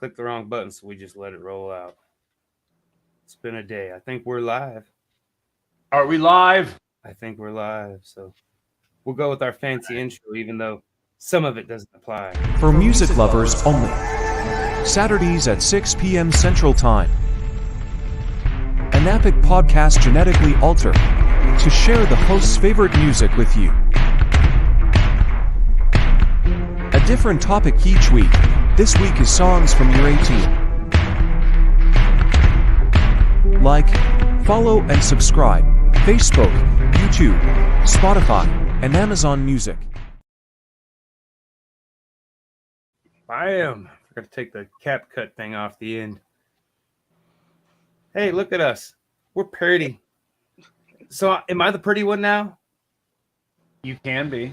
clicked the wrong button, so we just let it roll out. It's been a day. I think we're live. Are we live? I think we're live. So we'll go with our fancy intro, even though some of it doesn't apply. For music lovers only. Saturdays at 6 p.m. Central Time. An epic podcast genetically altered to share the host's favorite music with you. A different topic each week. This week is songs from year 18. Like, follow, and subscribe. Facebook, YouTube, Spotify, and Amazon Music. Bam! Forgot to take the cap cut thing off the end. Hey, look at us. We're pretty. So, am I the pretty one now? You can be.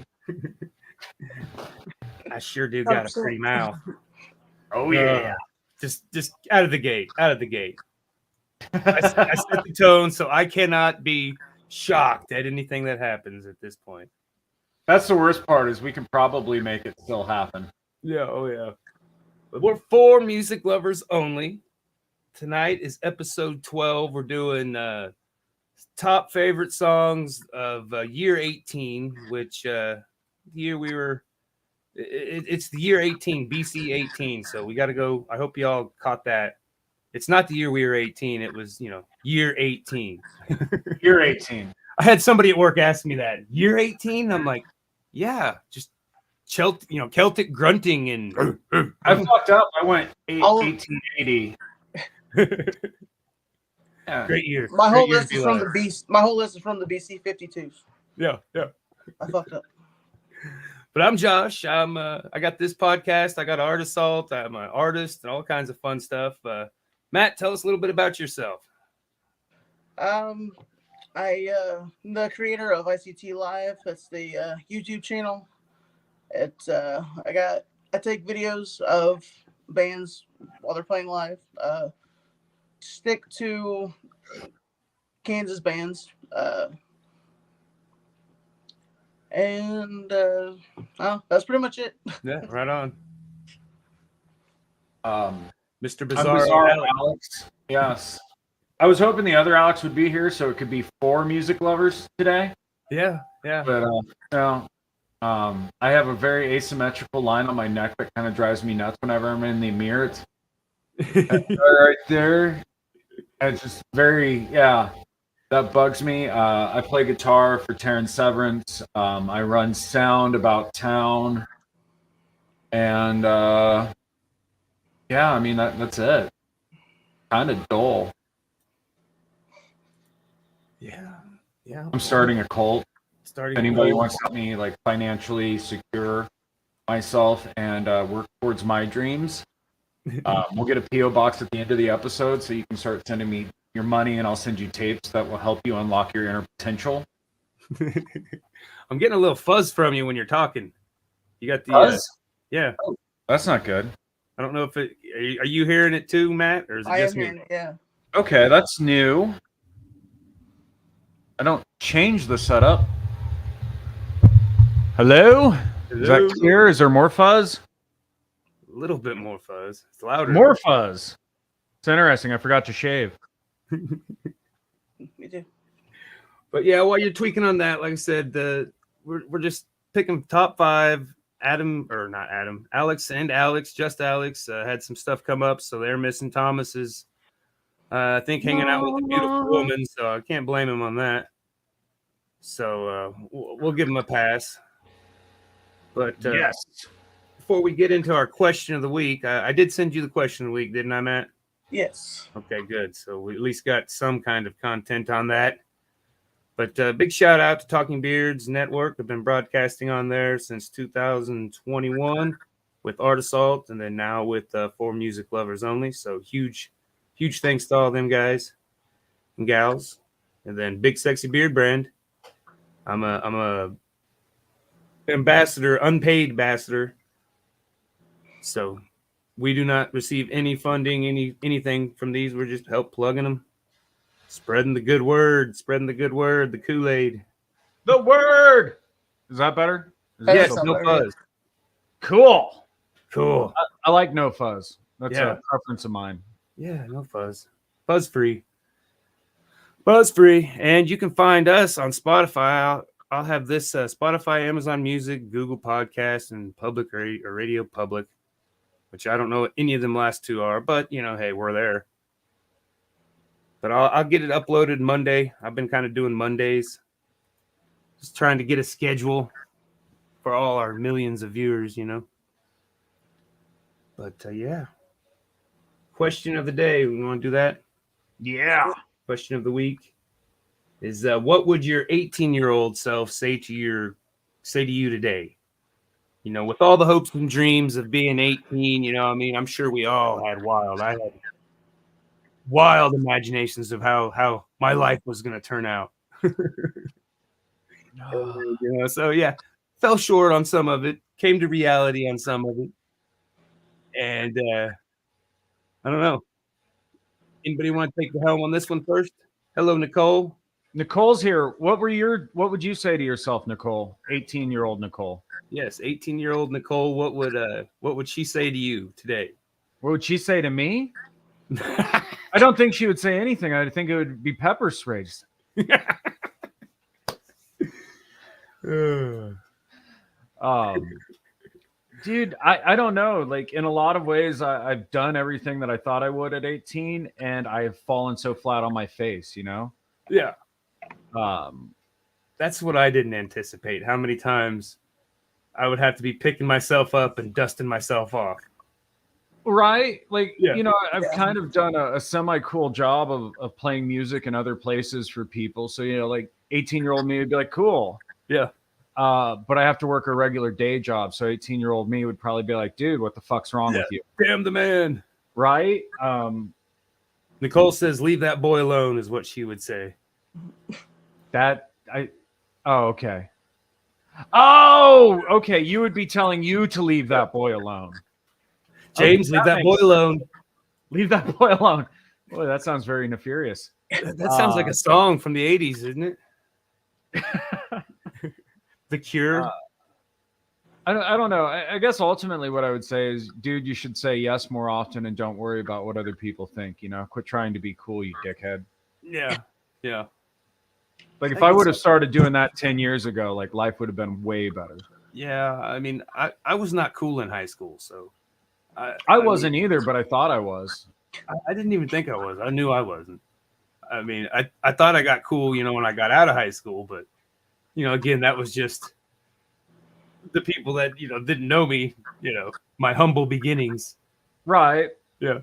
I sure do got a pretty mouth. Oh yeah. Just out of the gate. I set the tone, so I cannot be shocked at anything that happens at this point. That's the worst part, is we can probably make it still happen. Yeah, oh yeah. But we're for music lovers only. Tonight is episode 12. We're doing top favorite songs of year 18, which year we were. It's the year 18, BC 18. So we got to go. I hope y'all caught that. It's not the year we were 18. It was, year 18. Year 18. I had somebody at work ask me that. Year 18? I'm like, yeah, just Celtic grunting and. I fucked up. I went 1880. Yeah. Great year. My whole list is from the BC 52s. Yeah. I fucked up. But I'm Josh. I got this podcast. I got Art Assault. I'm an artist and all kinds of fun stuff. Matt, tell us a little bit about yourself. I'm the creator of ICT Live. That's the YouTube channel. It's I take videos of bands while they're playing live. Stick to Kansas bands. That's pretty much it. Yeah, right on. Mr. Bizarre Alex. Yes. I was hoping the other Alex would be here so it could be for music lovers today. Yeah. But I have a very asymmetrical line on my neck that kind of drives me nuts whenever I'm in the mirror. It's right there. It's just that bugs me. I play guitar for Terrence Severance. I run sound about town. And that's it. Kind of dull. Yeah. I'm starting a cult. Anybody wants to help me financially secure myself and work towards my dreams? We'll get a PO box at the end of the episode, so you can start sending me your money, and I'll send you tapes that will help you unlock your inner potential. I'm getting a little fuzz from you when you're talking. You got the fuzz? Yeah. Oh, that's not good. I don't know if are you hearing it too, Matt, or is it just me? I am hearing it, yeah. Okay, that's new. I don't change the setup. Hello? Is that clear? Is there more fuzz? A little bit more fuzz. It's louder. More fuzz. It's interesting. I forgot to shave. Me too. But yeah, while you're tweaking on that, like I said, we're just picking top 5. Alex and Alex, just Alex, had some stuff come up, so they're missing Thomas's. I think hanging out with a beautiful woman, so I can't blame him on that. So we'll give him a pass. But yes. Before we get into our question of the week, I did send you the question of the week, didn't I, Matt? Yes. Okay, good. So we at least got some kind of content on that. But big shout out to Talking Beards Network. I've been broadcasting on there since 2021 with Art Assault, and then now with For Music Lovers Only. So huge thanks to all them guys and gals. And then Big Sexy Beard Brand. I'm a ambassador, unpaid ambassador. So we do not receive any funding, anything from these. We're just help plugging them, spreading the good word, the Kool-Aid. The word. Is that better? Yes, no fuzz. Cool. Cool. I like no fuzz. That's Yeah. a preference of mine. Yeah, no fuzz. Buzz free. Buzz free. And you can find us on Spotify. I'll have this Spotify, Amazon Music, Google Podcasts, and Public or Radio Public, which I don't know what any of them last two are, but hey, we're there. But I'll get it uploaded Monday. I've been kind of doing Mondays, just trying to get a schedule for all our millions of viewers, But yeah. Question of the day. We want to do that? Yeah. Question of the week is what would your 18-year-old self say to you today? With all the hopes and dreams of being 18, I'm sure we all had I had wild imaginations of how my life was going to turn out. So yeah, fell short on some of it, came to reality on some of it. And I don't know. Anybody want to take the helm on this one first? Hello, Nicole. Nicole's here. What would you say to yourself, Nicole? 18-year-old Nicole. Yes, 18-year-old Nicole. What would she say to you today? What would she say to me? I don't think she would say anything. I think it would be pepper sprays. Dude, I don't know. Like, in a lot of ways, I've done everything that I thought I would at 18, and I have fallen so flat on my face, Yeah. That's what I didn't anticipate. How many times I would have to be picking myself up and dusting myself off. Right? Like, Yeah. I've kind of done a semi-cool job of playing music in other places for people. So, like 18-year-old me would be like, cool. Yeah. But I have to work a regular day job. So 18-year-old me would probably be like, dude, what the fuck's wrong with you? Damn the man. Right? Nicole says, leave that boy alone is what she would say. Okay. Oh, okay. You would be telling you to leave that boy alone. James, leave that boy alone. Leave that boy alone. Boy, that sounds very nefarious. That sounds like a song from the 80s, isn't it? The Cure. I don't know. I guess ultimately what I would say is, dude, you should say yes more often and don't worry about what other people think. Quit trying to be cool, you dickhead. Yeah. Like, if I would have started doing that 10 years ago, like, life would have been way better. Yeah. I mean, I was not cool in high school, so. I wasn't either, but I thought I was. I didn't even think I was. I knew I wasn't. I mean, I thought I got cool, when I got out of high school, but, again, that was just the people that, didn't know me, my humble beginnings. Right. Yeah.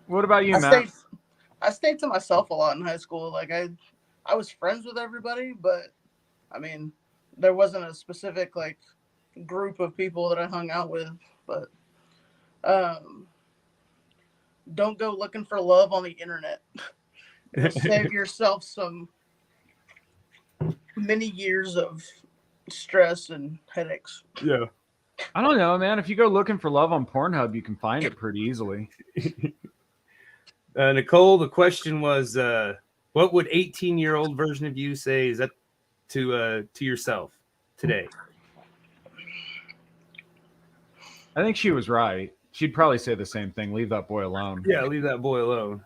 What about you, Matt? I stayed to myself a lot in high school. Like, I was friends with everybody, but, I mean, there wasn't a specific, like, group of people that I hung out with, but don't go looking for love on the internet. It'll save yourself some many years of stress and headaches. Yeah. I don't know, man. If you go looking for love on Pornhub, you can find it pretty easily. Nicole, the question was, what would 18-year-old version of you say? Is that to yourself today? I think she was right. She'd probably say the same thing. Leave that boy alone. Yeah, leave that boy alone.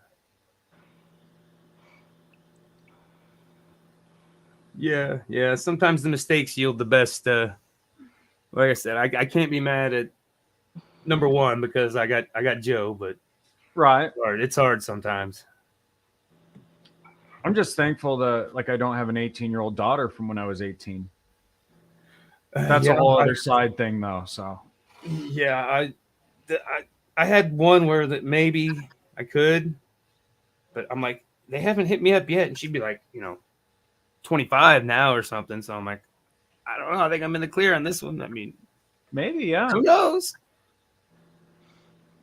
Yeah. Sometimes the mistakes yield the best. Like I said, I can't be mad at number one because I got Joe, but right, it's hard sometimes. I'm just thankful that I don't have an 18-year-old daughter from when I was 18. That's a whole other side thing, though. So yeah, I had one where that maybe I could, but I'm like, they haven't hit me up yet, and she'd be like, 25 now or something. So I'm like, I don't know. I think I'm in the clear on this one. I mean, maybe, yeah. Who knows?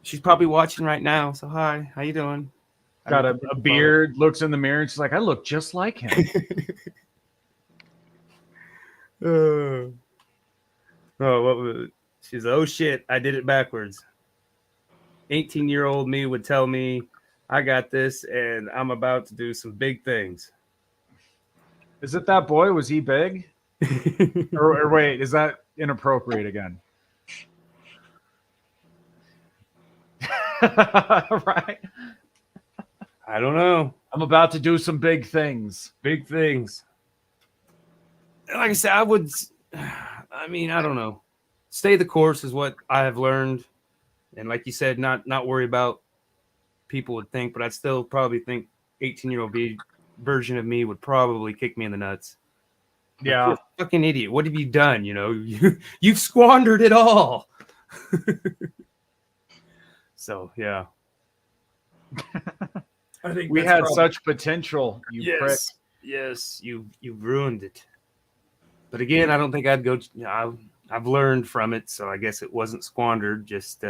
She's probably watching right now. So hi, how you doing? Got a beard, looks in the mirror, and she's like, I look just like him. What was it? She's like, oh shit, I did it backwards. 18-year-old me would tell me, I got this, and I'm about to do some big things. Is it that boy? Was he big? or wait, is that inappropriate again? Right. I don't know. I'm about to do some big things. Big things. Like I said, I would. I mean, I don't know. Stay the course is what I have learned, and like you said, not worry about people would think. But I'd still probably think 18-year-old version of me would probably kick me in the nuts. Yeah. Like, you're a fucking idiot. What have you done? You know, you've squandered it all. So yeah. I think We that's had probably- such potential. You prick. Yes, you've ruined it. But again, I don't think I'd go. I've learned from it, so I guess it wasn't squandered, just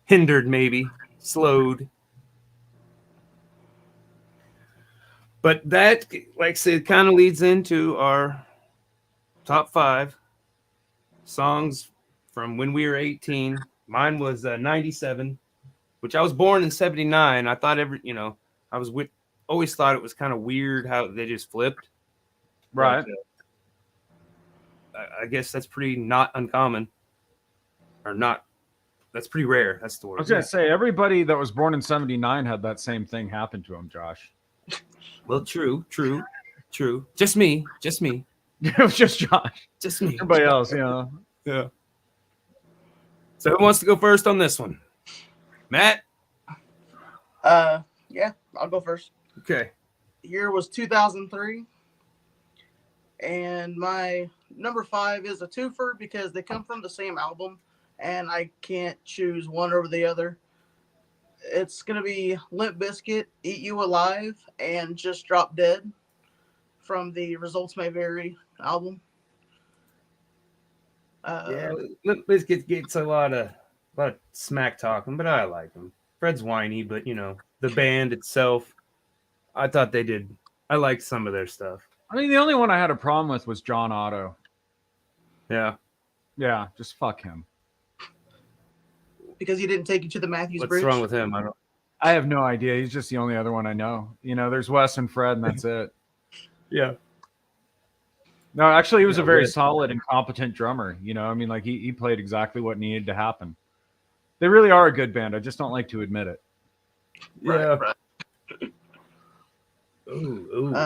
hindered, maybe slowed. But that, like I said, kind of leads into our top 5 songs from when we were 18. Mine was 97, which I was born in 79. I thought always thought it was kind of weird how they just flipped. Right. But, I guess that's pretty not uncommon, or not. That's pretty rare. That's the word. I was gonna say everybody that was born in '79 had that same thing happen to them, Josh. Well, true. Just me. It was just Josh. Just me. Everybody else, yeah. So who wants to go first on this one? Matt? Yeah, I'll go first. Okay. The year was 2003. And my number 5 is a twofer because they come from the same album and I can't choose one over the other. It's going to be Limp Bizkit, Eat You Alive, and Just Drop Dead from the Results May Vary album. Yeah, Limp Bizkit gets a lot of smack talking, but I like him. Fred's whiny, but the band itself, I thought they did. I liked some of their stuff. I mean, the only one I had a problem with was John Otto. Yeah. Yeah, just fuck him. Because he didn't take you to the Matthews Bridge. What's wrong with him? I have no idea. He's just the only other one I know. There's Wes and Fred, and that's it. Yeah. No, actually, he was a very solid and competent drummer. I mean, like he played exactly what needed to happen. They really are a good band. I just don't like to admit it. Yeah. Right. Ooh.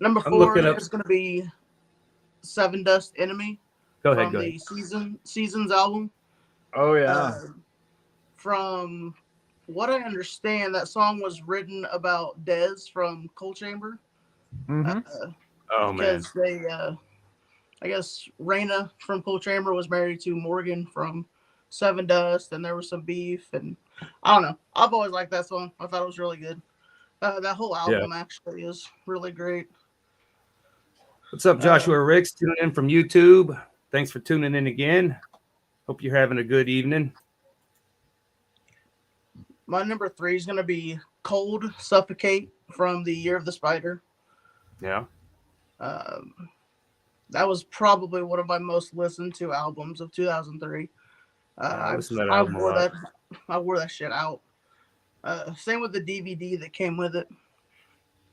Number 4 is going to be Seven Dust Enemy. Go ahead. The Seasons album. Oh yeah. From what I understand, that song was written about Dez from Coal Chamber. Mm-hmm. Oh man. Because they, I guess Raina from Coal Chamber was married to Morgan from Seven Dust, and there was some beef, and I don't know. I've always liked that song. I thought it was really good. That whole album actually is really great. What's up, Joshua Ricks? Tuning in from YouTube. Thanks for tuning in again. Hope you're having a good evening. My number 3 is going to be Cold Suffocate from the Year of the Spider. Yeah. That was probably one of my most listened to albums of 2003. I listened to that album a lot. I wore that shit out. Same with the DVD that came with it.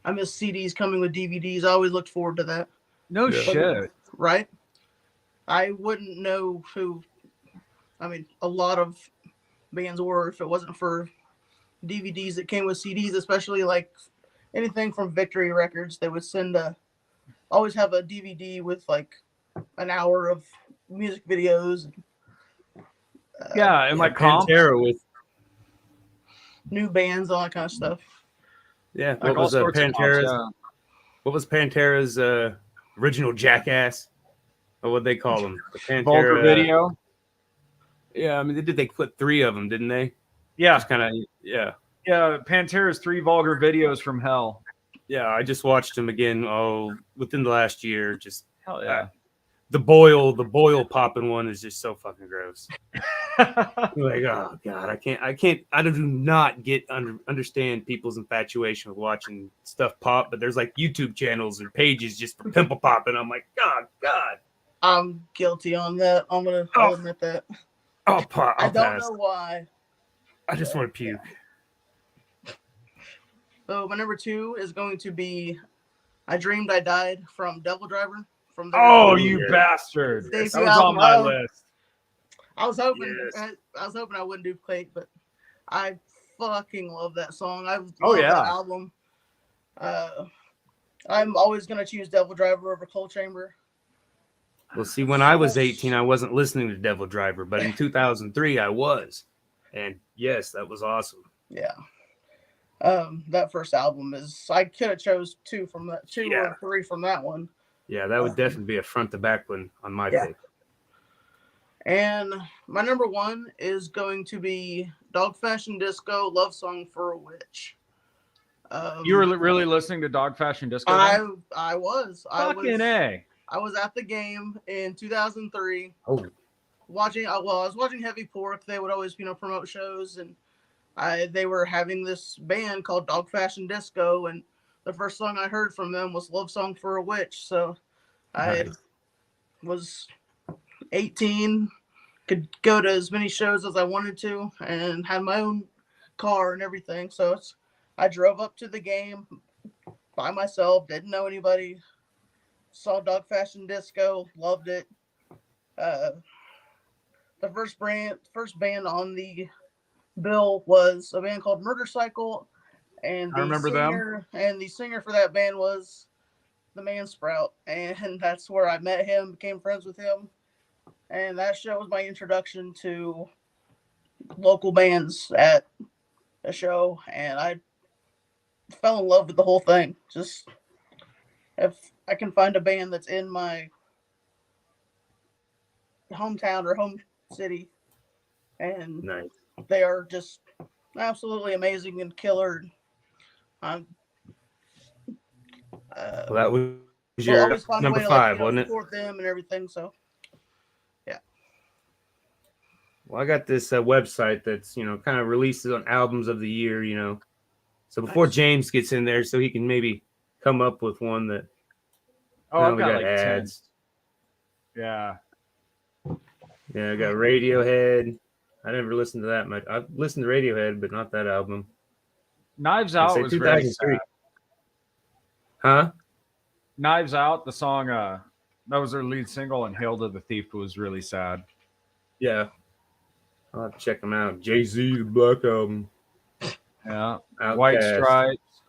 I miss CDs coming with DVDs. I always looked forward to that. No shit. Right? I wouldn't know who. I mean, a lot of bands were if it wasn't for DVDs that came with CDs, especially like anything from Victory Records. They would always have a DVD with like an hour of music videos. And like Pantera with new bands, all that kind of stuff. Yeah, like what was Pantera's? What was Pantera's original Jackass? Or what they call them? The Pantera Vulgar Video. Yeah, I mean they put 3 of them, didn't they? Yeah, just kind of yeah. Pantera's 3 Vulgar Videos from Hell. Yeah, I just watched them again. Within the last year. Just hell yeah. The boil popping one is just so fucking gross. Like, oh god, I do not understand people's infatuation with watching stuff pop, but there's like YouTube channels and pages just for pimple popping. I'm like, God. I'm guilty on that. I'll admit that. I don't know why. I just want to puke. So my number 2 is going to be I Dreamed I Died from Devil Driver. You bastard. That was on my list. I was hoping I wouldn't do Quake, but I fucking love that song. I love yeah. that album. I'm always gonna choose Devil Driver over Coal Chamber. Well, see, when I was 18, I wasn't listening to Devil Driver, but in 2003, I was. And yes, that was awesome. Yeah. That first album is, I could have chose two or three from that one. Yeah, that would definitely be a front to back one on my pick. And my number one is going to be Dog Fashion Disco, Love Song for a Witch. You were really listening to Dog Fashion Disco? I was. Fucking A. I was at the game in 2003. Oh. I was watching Heavy Pork. They would always, promote shows, and they were having this band called Dog Fashion Disco, and the first song I heard from them was Love Song for a Witch. So I was 18, could go to as many shows as I wanted to, and had my own car and everything. So I drove up to the game by myself, didn't know anybody, saw Dog Fashion Disco, loved it. The first band on the bill was a band called Murder Cycle, and I remember them. And the singer for that band was the Man Sprout, and that's where I met him, became friends with him, and that show was my introduction to local bands at a show, and I fell in love with the whole thing. Just if I can find a band that's in my hometown or home city, and they are just absolutely amazing and killer. Well, that was your number 5, wasn't it? Support them and everything. So, yeah. Well, I got this website that's kind of releases on albums of the year. So before James gets in there, so he can maybe come up with one that. Oh, I've got like ads. 10. Yeah. Yeah, I got Radiohead. I never listened to that much. I've listened to Radiohead, but not that album. Knives Out was very sad. Huh? Knives Out, the song, that was their lead single, and Hail to the Thief was really sad. Yeah. I'll have to check them out. Jay-Z, the Black Album. Yeah. Outcast. White Stripes.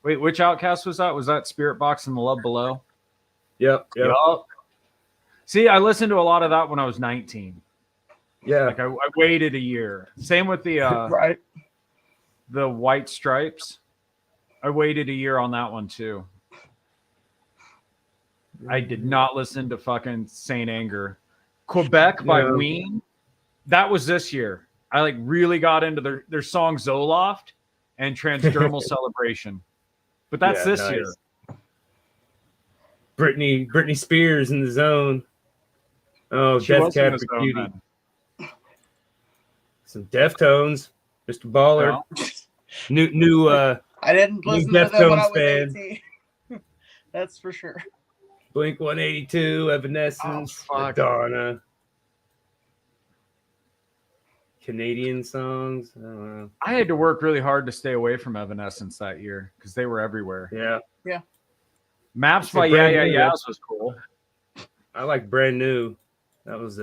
Wait, which Outcast was that? Was that Spirit Box and The Love Below? Yep. See, I listened to a lot of that when I was 19. Yeah. Like I waited a year. Same with the the White Stripes. I waited a year on that one too. I did not listen to fucking Saint Anger. Quebec by Ween. That was this year. I really got into their song Zoloft and Transdermal Celebration. But that's this year. Britney Spears in the zone. Oh, Death Cab for Cutie. Some Deftones, Mr. Baller. No. New I didn't listen to them when I was 18. That's for sure. Blink 182, Evanescence, Madonna. Canadian songs. I don't know. I had to work really hard to stay away from Evanescence that year because they were everywhere. Yeah. Maps by Yeah Yeahs was cool. I like Brand New. That was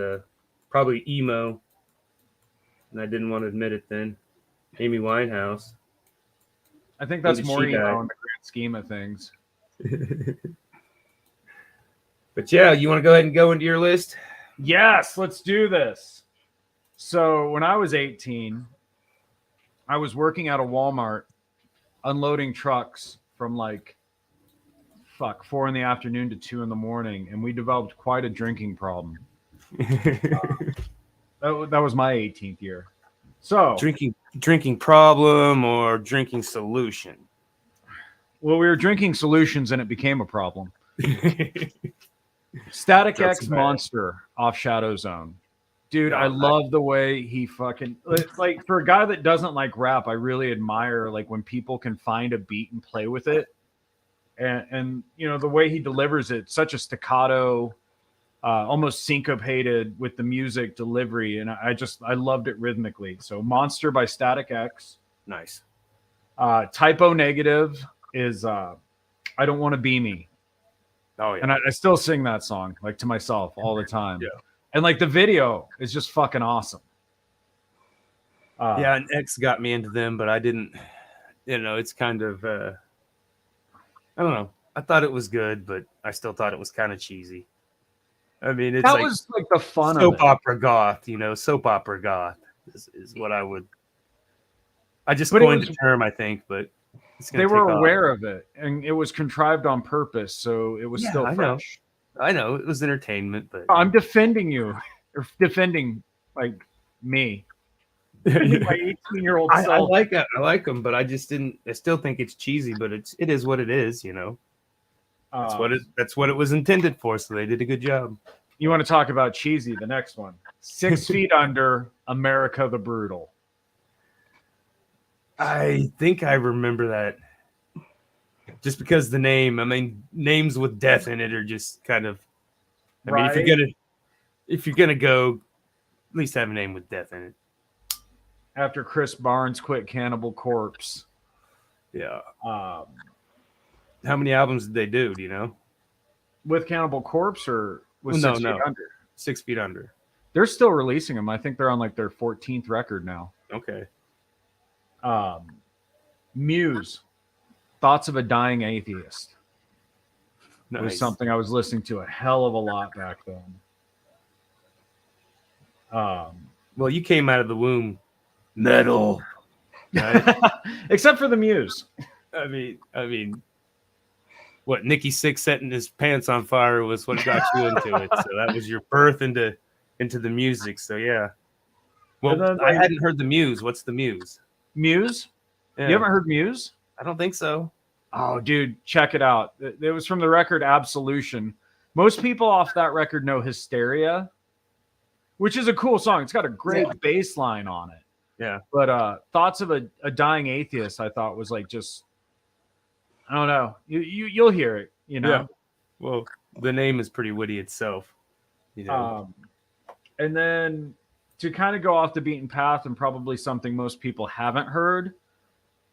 probably emo, and I didn't want to admit it then. Amy Winehouse. I think that's more emo in the grand scheme of things. But yeah, you want to go ahead and go into your list? Yes, let's do this. So when I was 18, I was working at a Walmart unloading trucks from 4 in the afternoon to 2 in the morning, and we developed quite a drinking problem. That was my 18th year. So drinking problem or drinking solution? Well, we were drinking solutions and it became a problem. Static X Monster off Shadow Zone. Dude, I love the way he fucking for a guy that doesn't like rap, I really admire when people can find a beat and play with it. And the way he delivers it, such a staccato, almost syncopated with the music delivery, and I loved it rhythmically. So Monster by Static X. Nice. Typo Negative is I Don't Want to Be Me. Oh yeah. And I still sing that song to myself all the time. Yeah. And the video is just fucking awesome. Yeah, and X got me into them, but I didn't. It's kind of I don't know. I thought it was good, but I still thought it was kind of cheesy. I mean, it's that like was like the fun of soap it. opera goth. Soap opera goth is what I would. I just But it coined was- the term, I think, but it's They gonna were take off. aware of it, and it was contrived on purpose, so it was Yeah, still I know. fresh. I know it was entertainment, but I'm defending you, or defending like me, defending my 18-year-old I self. like it. I like them, but I just didn't. I still think it's cheesy, but it is what it is. That's what it was intended for. So they did a good job. You want to talk about cheesy? The next one, 6 Feet Under, America the Brutal. I think I remember that. Just because the name, I mean, names with death in it are just kind of. I mean, if you're gonna go, at least have a name with death in it. After Chris Barnes quit Cannibal Corpse. Yeah. Um, How many albums did they do? Do you know? with Cannibal Corpse or with No, 6 Feet no. Under? 6 Feet Under. They're still releasing them. I think they're on like their 14th record now. Okay. Muse, Thoughts of a Dying Atheist. It was Nice. something I was listening to a hell of a lot back then. Well, you came out of the womb metal. Right? Except for the Muse. I mean, what Nikki Sixx setting his pants on fire was what got you into it. So that was your birth into the music. So yeah. Well, then, I hadn't heard the Muse. What's the Muse? Muse? Yeah. You haven't heard Muse? I don't think so. Oh, dude, check it out. It was from the record Absolution. Most people off that record know Hysteria, which is a cool song. It's got a great bass line on it. Yeah. But Thoughts of a Dying Atheist, I thought was like just, I don't know. You'll hear it, Yeah. Well, the name is pretty witty itself. And then to kind of go off the beaten path and probably something most people haven't heard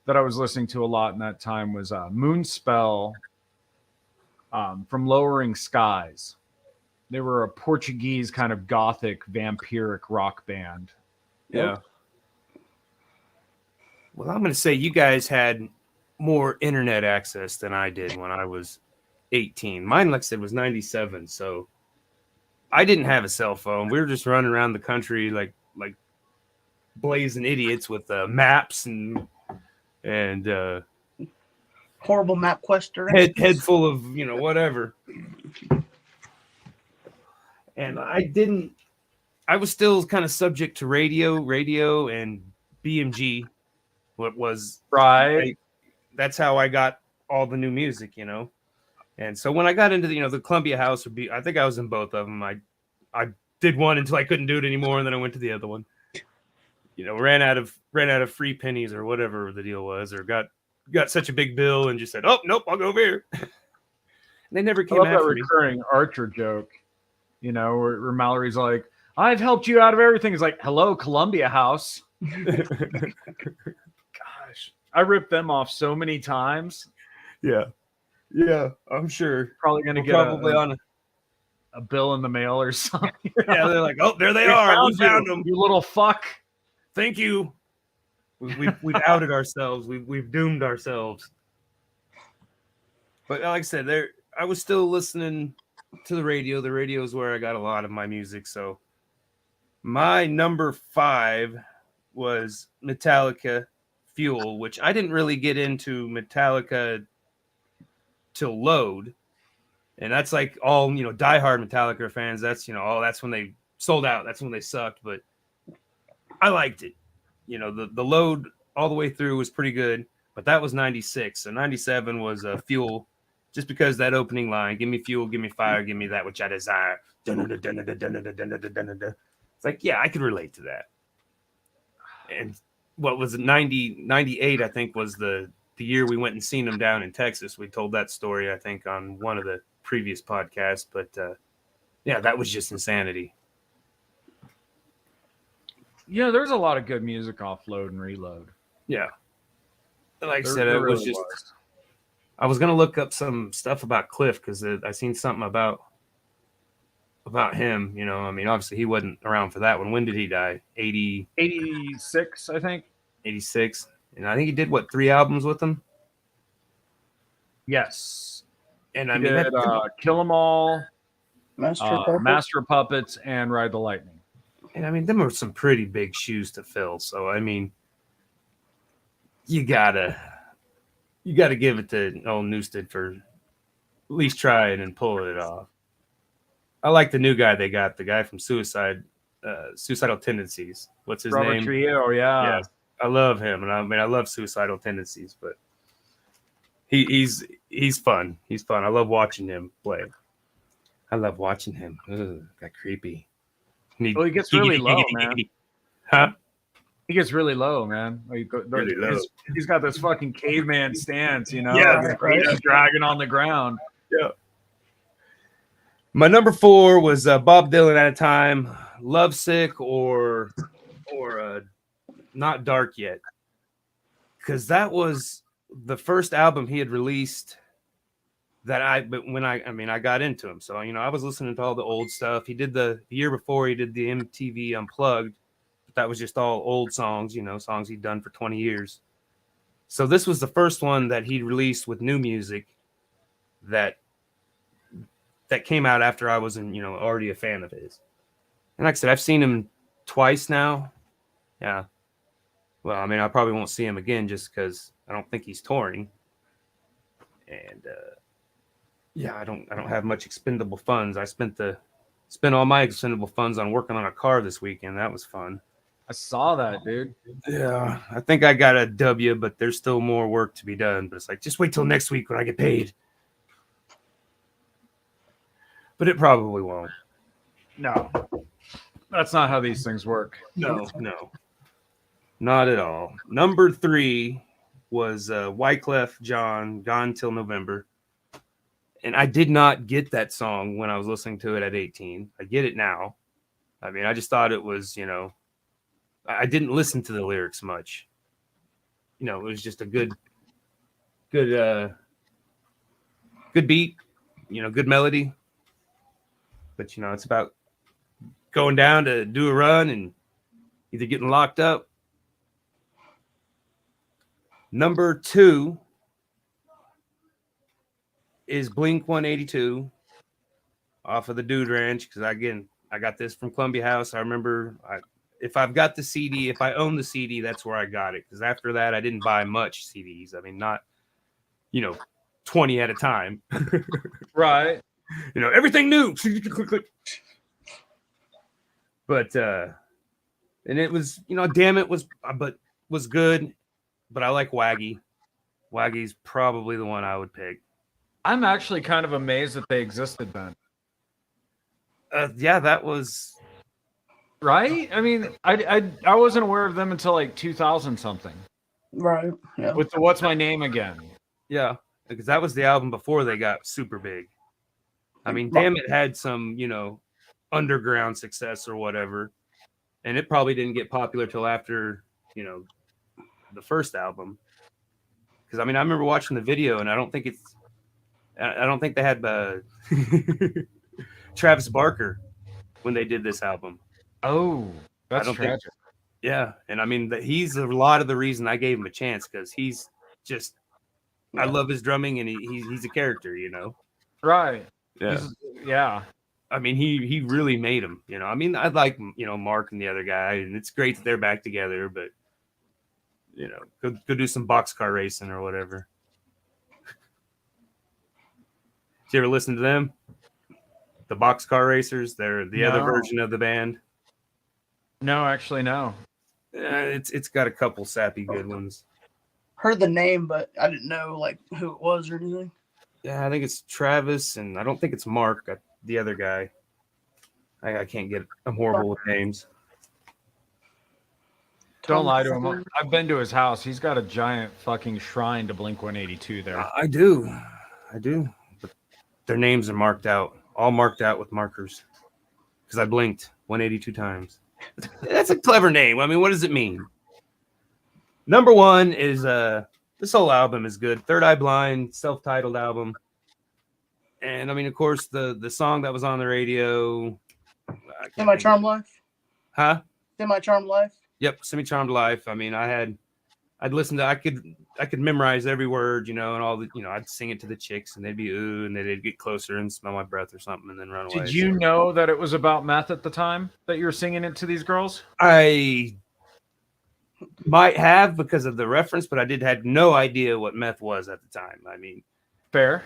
that I was listening to a lot in that time was Moonspell from Lowering Skies. They were a Portuguese kind of gothic vampiric rock band. Yeah. Well, I'm going to say you guys had more internet access than I did when I was 18. Mine, like I said, was 97. So I didn't have a cell phone. We were just running around the country like blazing idiots with maps and Horrible map quester. head full of whatever. And I was still kind of subject to radio and BMG. What was Right. That's how I got all the new music, And so when I got into the Columbia House, I think I was in both of them. I did one until I couldn't do it anymore, and then I went to the other one. Ran out of free pennies or whatever the deal was, or got such a big bill and just said, "Oh nope, I'll go over here." And they never I came love that after me. recurring Archer joke, where Mallory's like, "I've helped you out of everything." It's like, "Hello, Columbia House." Gosh, I ripped them off so many times. Yeah, I'm sure. Probably gonna We're get probably on a bill in the mail or something. Yeah, they're like, "Oh, there they are. We found them. You little fuck." Thank you." We've outed ourselves. We've doomed ourselves. But like I said, I was still listening to the radio. The radio is where I got a lot of my music. So my number 5 was Metallica, Fuel, which I didn't really get into Metallica till Load. And that's like all, diehard Metallica fans. That's, that's when they sold out. That's when they sucked. But I liked it. The Load all the way through was pretty good. But that was 96. So 97 was Fuel. Just because that opening line, give me fuel, give me fire, give me that which I desire. It's like, yeah, I could relate to that. And what was it, 98, I think, was the year we went and seen them down in Texas. We told that story, I think, on one of the previous podcasts. But, yeah, that was just insanity. There's a lot of good music off Load and Reload. Yeah. Like I said, There it was really just... was. I was going to look up some stuff about Cliff because I seen something about about him. You know, I mean, obviously he wasn't around for that one. When did he die? 86, I think. 86. And I think he did, what, 3 albums with him? Yes. And He I mean, did Kill 'Em All, Master of Puppets. Master of Puppets, and Ride the Lightning. and I mean, them are some pretty big shoes to fill. So, I mean, you gotta give it to old Newsted for at least trying and pulling it off. I like the new guy they got, the guy from Suicidal Tendencies. What's his Robert name? Trujillo, yeah. Yes, I love him, and I mean, I love Suicidal Tendencies, but he's fun. He's fun. I love watching him play. I love watching him. Ugh, got creepy. Well, he gets really low, man. Huh? He gets really low, man. Really low. He's got this fucking caveman stance, you know? Yeah, Right. He's dragging on the ground. Yeah. My number 4 was Bob Dylan at a time, Lovesick or Not Dark Yet. Because that was the first album he had released I got into him. So, you know, I was listening to all the old stuff. He did the year before he did the MTV Unplugged. But that was just all old songs, you know, songs he'd done for 20 years. So this was the first one that he released with new music that came out after I was already a fan of his. And like I said, I've seen him twice now. Yeah. Well, I mean, I probably won't see him again just because I don't think he's touring. And I don't have much expendable funds. I spent all my expendable funds on working on a car this weekend. That was fun. I saw that, dude. Yeah. I think I got a W, but there's still more work to be done. But it's like, just wait till next week when I get paid. But it probably won't. No. That's not how these things work. No. Not at all. Number 3 was Wyclef Jean, Gone Till November. And I did not get that song when I was listening to it at 18. I get it now. I mean, I just thought it was, you know, I didn't listen to the lyrics much. You know, it was just a good beat, you know, good melody. But, you know, it's about going down to do a run and either getting locked up. Number 2 is Blink 182 off of the Dude Ranch. Because, again, I got this from Columbia House. I remember if I've got the CD, if I own the CD, that's where I got it. Because after that, I didn't buy much CDs. I mean, not, 20 at a time. Right. You know, everything new. But and it was, Damn It was good. But I like Waggy. Waggy's probably the one I would pick. I'm actually kind of amazed that they existed then. Yeah, that was right. I mean, I wasn't aware of them until like 2000 something. Right. Yeah. With the What's My Name Again. Yeah, because that was the album before they got super big. I mean, Damn It had some, underground success or whatever, and it probably didn't get popular till after, the first album. Because I mean, I remember watching the video, and I don't think they had Travis Barker when they did this album. Oh, that's tragic. Yeah, and I mean, he's a lot of the reason I gave him a chance, because he's just, I love his drumming, and he's a character, Right. Yeah. Yeah. I mean, he really made him, I mean, I like, Mark and the other guy, and it's great that they're back together, but, go do some boxcar racing or whatever. Did you ever listen to them? The Boxcar Racers? They're the other version of the band. No, actually, no. It's got a couple sappy good ones. Heard the name, but I didn't know like who it was or anything. Yeah, I think it's Travis, and I don't think it's Mark, the other guy. I can't get. I'm horrible with names. Don't lie to him. I've been to his house. He's got a giant fucking shrine to Blink 182 there. I do. But their names are marked out, all marked out with markers, because I blinked 182 times. That's a clever name. I mean, what does it mean? Number 1 is this whole album is good. Third Eye Blind, self-titled album. And I mean, of course, the song that was on the radio. Semi Charmed Life. Huh? Semi Charmed Life. Yep, Semi Charmed Life. I mean, I'd listen to, I could memorize every word, and all the, I'd sing it to the chicks, and they'd be ooh, and they'd get closer and smell my breath or something, and then run away. Did you know that it was about meth at the time that you were singing it to these girls? I might have because of the reference, but I had no idea what meth was at the time. I mean, fair.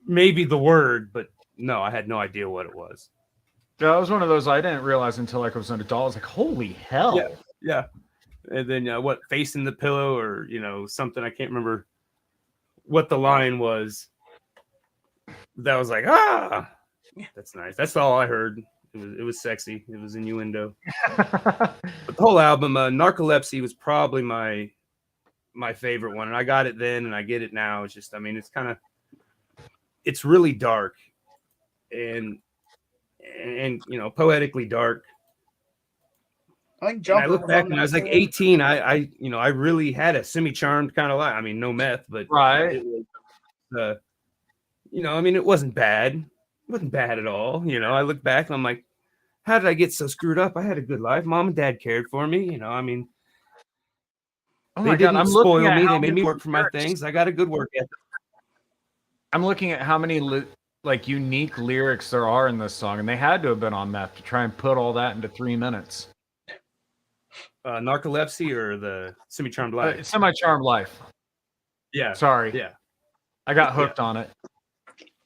Maybe the word, but no, I had no idea what it was. Yeah, that was one of those I didn't realize until I was an adult. I was like, holy hell. Yeah. And then what, facing the pillow or, something. I can't remember what the line was. That was like, that's nice. That's all I heard. It was sexy. It was innuendo. But the whole album, Narcolepsy, was probably my favorite one. And I got it then and I get it now. It's just, I mean, it's really dark and poetically dark. I think Jumper. I look back and I was like 18. I really had a semi-charmed kind of life. I mean, no meth, but right. It was, I mean, it wasn't bad. It wasn't bad at all. I look back and I'm like, how did I get so screwed up? I had a good life. Mom and dad cared for me. I mean, they didn't spoil me. They made me work for my things. I got a good work ethic. I'm looking at how many unique lyrics there are in this song, and they had to have been on meth to try and put all that into 3 minutes. Narcolepsy or the Semi-Charmed Life? Semi-Charmed Life. Yeah. Sorry. Yeah. I got hooked on it.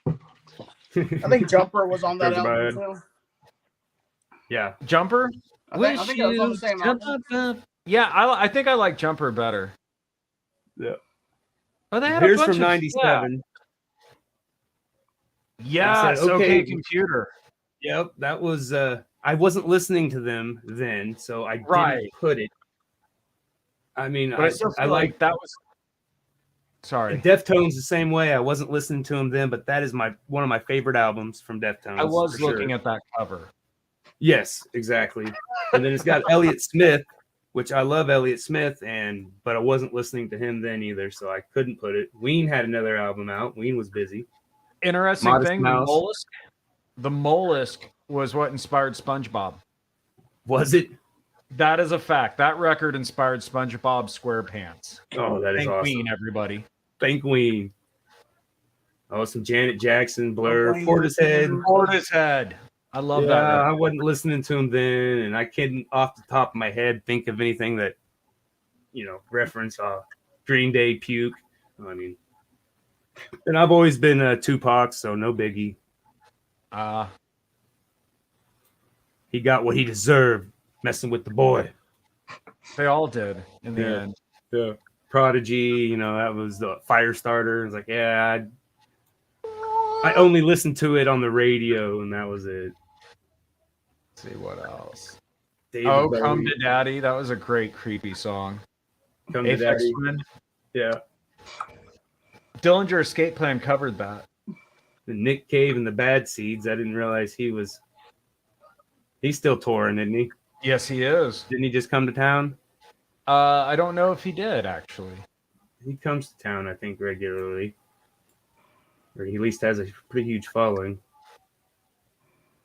I think Jumper was on that album too. Yeah. Jumper? I think it was on the same album. Yeah, I think I like Jumper better. Yeah. Oh, they had Here's a bunch from 97. Yeah, it's okay, Computer. Yep, that was I wasn't listening to them then, so I didn't put it. I mean, but I like that was. Sorry, Deftones the same way. I wasn't listening to them then, but that is one of my favorite albums from Deftones. I was looking at that cover. Yes, exactly. And then it's got Elliott Smith, which I love Elliott Smith, but I wasn't listening to him then either, so I couldn't put it. Ween had another album out. Ween was busy. Interesting Modest thing, Mouse. the mollusk was what inspired SpongeBob. Was it? That is a fact. That record inspired SpongeBob SquarePants. Oh, that is Thank awesome. Ween, everybody. Thank Ween. Oh, some Janet Jackson, Blur, Portishead. I love that. I wasn't listening to him then, and I couldn't, off the top of my head, think of anything that, reference Green Day, Puke. I mean, and I've always been Tupac, so no biggie. He got what he deserved, messing with the boy. They all did in the end. Yeah. Prodigy, that was the Firestarter. It's like, I only listened to it on the radio, and that was it. Let's see what else. David Come to Daddy. That was a great creepy song. Come to Daddy. Yeah. Dillinger Escape Plan covered that. The Nick Cave and the Bad Seeds. I didn't realize he's still touring, isn't he? Yes, he is. Didn't he just come to town? I don't know if he did, actually. He comes to town, I think, regularly. Or he at least has a pretty huge following.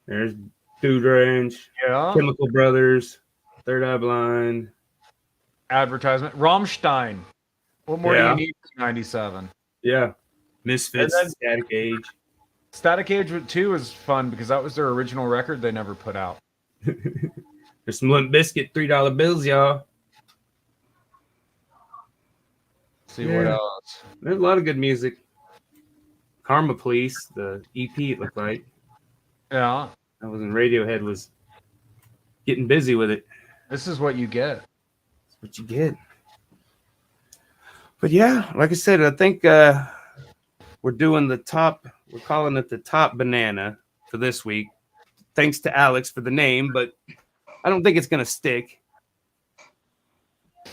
There's Dude Ranch, Chemical Brothers, Third Eye Blind. Advertisement. Rammstein. What more do you need for 97? Yeah. Misfits, Static Age. Static Age 2 was fun because that was their original record they never put out. There's some Limp Bizkit $3 bills, y'all. See what else. There's a lot of good music. Karma Police, the EP, it looked like. Yeah. That was when Radiohead was getting busy with it. This is what you get. That's what you get. But yeah, like I said, I think we're doing we're calling it the top banana for this week. Thanks to Alex for the name, but I don't think it's going to stick. I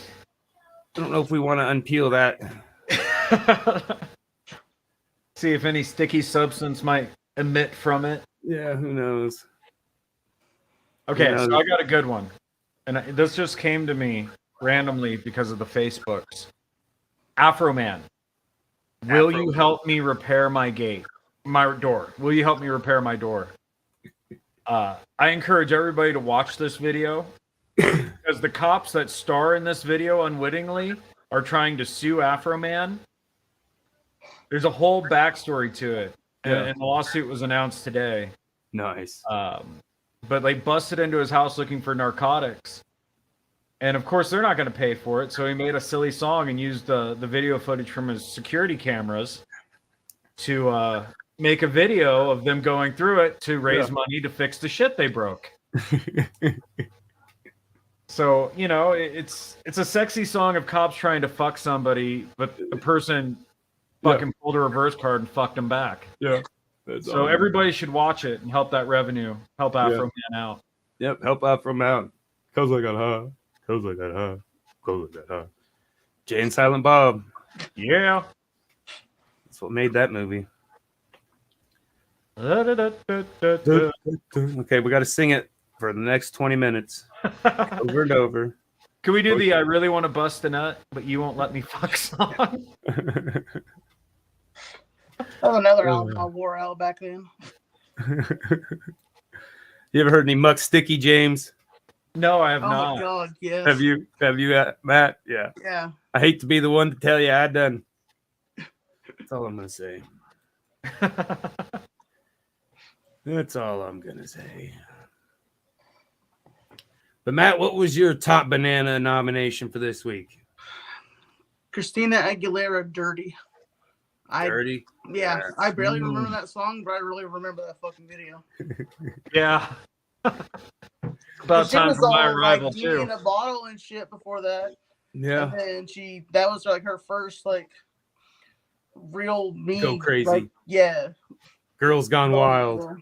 don't know if we want to unpeel that. See if any sticky substance might emit from it. Yeah, who knows? Okay, so I got a good one. And this just came to me randomly because of the Facebooks. Afro Man. Will you help me repair my gate? my door. Will you help me repair my door? I encourage everybody to watch this video because the cops that star in this video unwittingly are trying to sue Afro Man. There's a whole backstory to it, and the lawsuit was announced today. Nice. But they busted into his house looking for narcotics. And of course, they're not going to pay for it. So he made a silly song and used the video footage from his security cameras to make a video of them going through it to raise money to fix the shit they broke. So, you know, it's a sexy song of cops trying to fuck somebody, but the person fucking pulled a reverse card and fucked him back. Yeah. So awesome. Everybody should watch it and help that revenue, help Afro Man out. Yep, help Afro Man out. Cause I got high. Cause I got high. Cause I got high. Jay and Silent Bob. Yeah. That's what made that movie. Okay, we got to sing it for the next 20 minutes. Over and over. Can we do the I really want to bust a nut, but you won't let me fuck song? That was another album I wore out back then. You ever heard any Muck Sticky, James? No, I have not. Oh my God, yes. Have you, Matt? Yeah. Yeah. I hate to be the one to tell you I done. That's all I'm gonna say. That's all I'm gonna say. But Matt, what was your top banana nomination for this week? Christina Aguilera, "Dirty." Dirty? Yeah, I barely remember that song, but I really remember that fucking video. Yeah. About time for my arrival, like, too. In a bottle and shit before that. Yeah. And then that was like her first, like, real me. Go crazy. Like, yeah. Girls Gone Wild.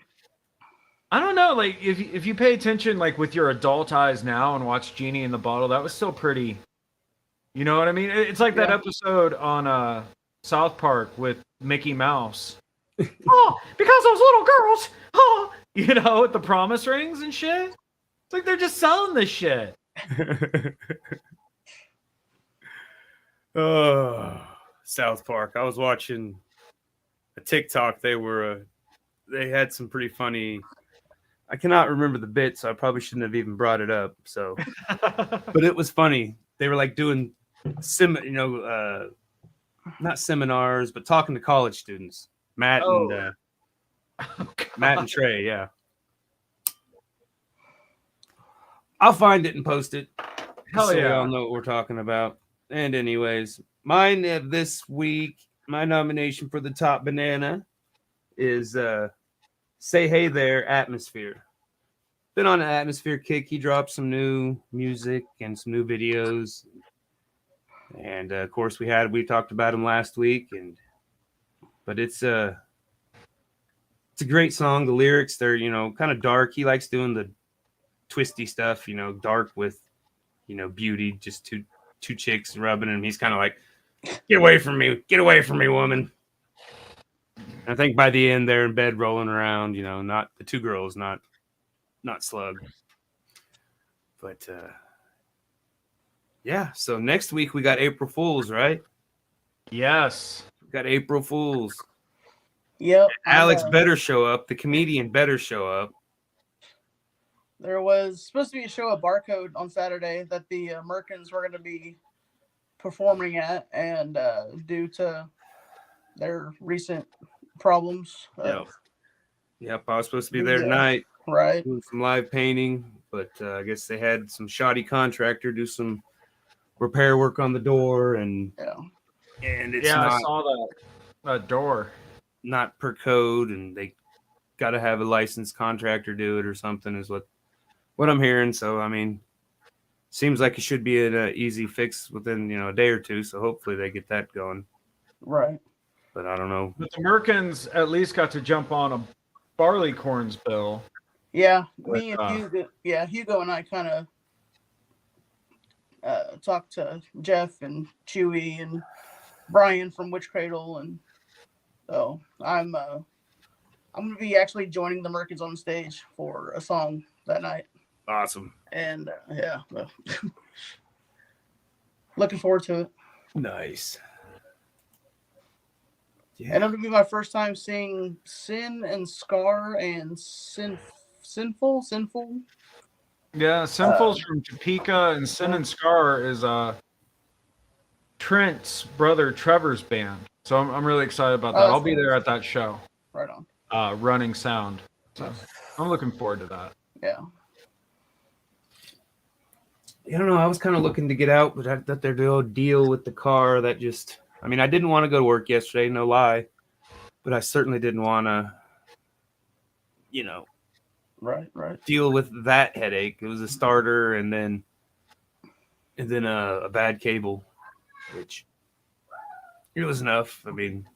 I don't know, like, if you pay attention, like, with your adult eyes now and watch Genie in the Bottle, that was still pretty. You know what I mean? It's like that episode on South Park with Mickey Mouse. Oh, because those little girls, you know, with the promise rings and shit. It's like they're just selling this shit. Oh, South Park. I was watching a TikTok. They had some pretty funny. I cannot remember the bit, so I probably shouldn't have even brought it up. So, but it was funny. They were like doing not seminars, but talking to college students. Matt and Trey, yeah. I'll find it and post it. Hell so yeah. y'all know what we're talking about. And anyways, mine of this week, my nomination for the top banana is Say Hey There, Atmosphere. Been on an Atmosphere kick. He dropped some new music and some new videos. And of course we talked about him last week, but it's a great song. The lyrics, they're, kind of dark. He likes doing the twisty stuff, dark with, beauty, just two chicks rubbing him. He's kind of like, get away from me, woman. And I think by the end they're in bed rolling around, not the two girls, not Slug. But yeah, so next week we got April Fools, right? Yes. We got April Fools. Yep. Alex better show up. The comedian better show up. There was supposed to be a show at Barcode on Saturday that the Merkins were going to be performing at, and due to their recent problems. Yep, I was supposed to be there tonight. Right. Doing some live painting, but I guess they had some shoddy contractor do some repair work on the door, and it's I saw that door. Not per code, and they got to have a licensed contractor do it or something is what I'm hearing. So, I mean, seems like it should be an easy fix within, a day or two. So hopefully they get that going. Right. But I don't know. But the Merkins at least got to jump on a Barleycorns bill. Yeah. Me and Hugo and I kind of talked to Jeff and Chewy and Brian from Witch Cradle, and so I'm gonna be actually joining the Merkins on stage for a song that night. Awesome. And looking forward to it. Nice. And it'll be my first time seeing Sin and Scar and Sinful. Yeah, Sinful's from Topeka, and Sin and Scar is Trent's brother Trevor's band. So I'm really excited about that. I'll be there at that show. Right on. Running Sound. So I'm looking forward to that. Yeah. I don't know. I was kind of looking to get out, but I thought there'd be a deal with the car that just. I mean, I didn't want to go to work yesterday, no lie, but I certainly didn't want to, Right. deal with that headache. It was a starter and then a bad cable, which it was enough. I mean,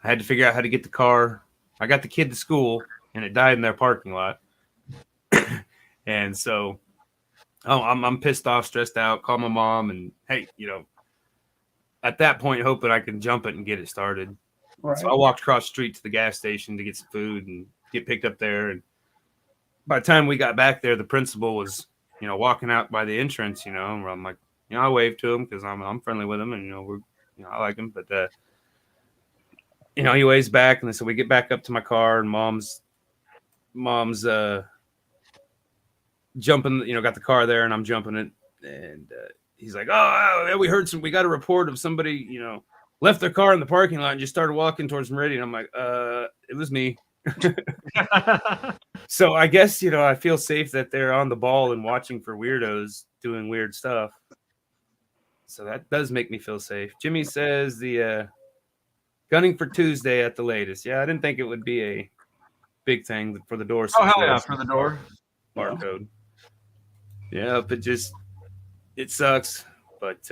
I had to figure out how to get the car. I got the kid to school, and it died in their parking lot. And so, I'm pissed off, stressed out. Call my mom, and hey, at that point, hoping I can jump it and get it started. Right. So I walked across the street to the gas station to get some food and get picked up there. And by the time we got back there, the principal was, walking out by the entrance, where I'm like, I waved to him because I'm friendly with him, and I like him. But he waves back, and so we get back up to my car, and mom's jumping, got the car there, and I'm jumping it, and he's like, oh, we got a report of somebody, left their car in the parking lot and just started walking towards Meridian. I'm like, it was me. So I guess, I feel safe that they're on the ball and watching for weirdos doing weird stuff. So that does make me feel safe. Jimmy says the gunning for Tuesday at the latest. Yeah, I didn't think it would be a big thing for the door. Oh, hell yeah, for the door. Barcode. Yeah, but it sucks. But,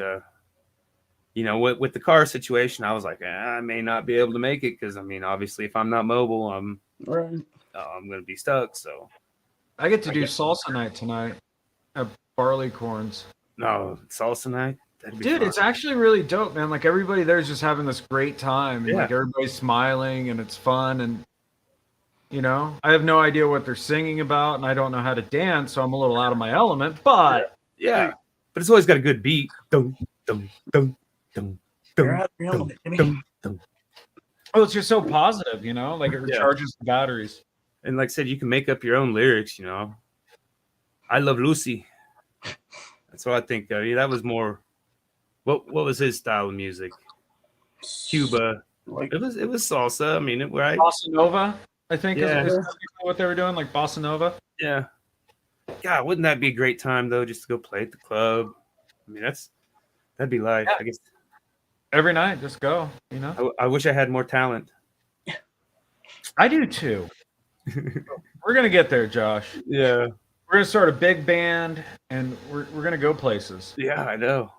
with the car situation, I was like, I may not be able to make it because, obviously, if I'm not mobile, I'm going to be stuck. So I get to do salsa night tonight at Barleycorns. No, salsa night? Dude, fun. It's actually really dope, man. Like, everybody there's just having this great time. And, like, everybody's smiling, and it's fun. And, I have no idea what they're singing about, and I don't know how to dance, so I'm a little out of my element. But yeah, but it's always got a good beat. Dum, dum, dum, dum, dum, dum, dum, dum. Oh, it's just so positive, like it recharges the batteries. And like I said, you can make up your own lyrics, I love Lucy. That's what I think. That was more. What was his style of music? Cuba. It was salsa. Right? Bossa Nova, I think. Is what they were doing, like Bossa Nova. Yeah. God, wouldn't that be a great time though, just to go play at the club? That'd be life. Yeah. I guess every night, just go. I wish I had more talent. I do too. We're gonna get there, Josh. Yeah. We're gonna start a big band, and we're gonna go places. Yeah, I know.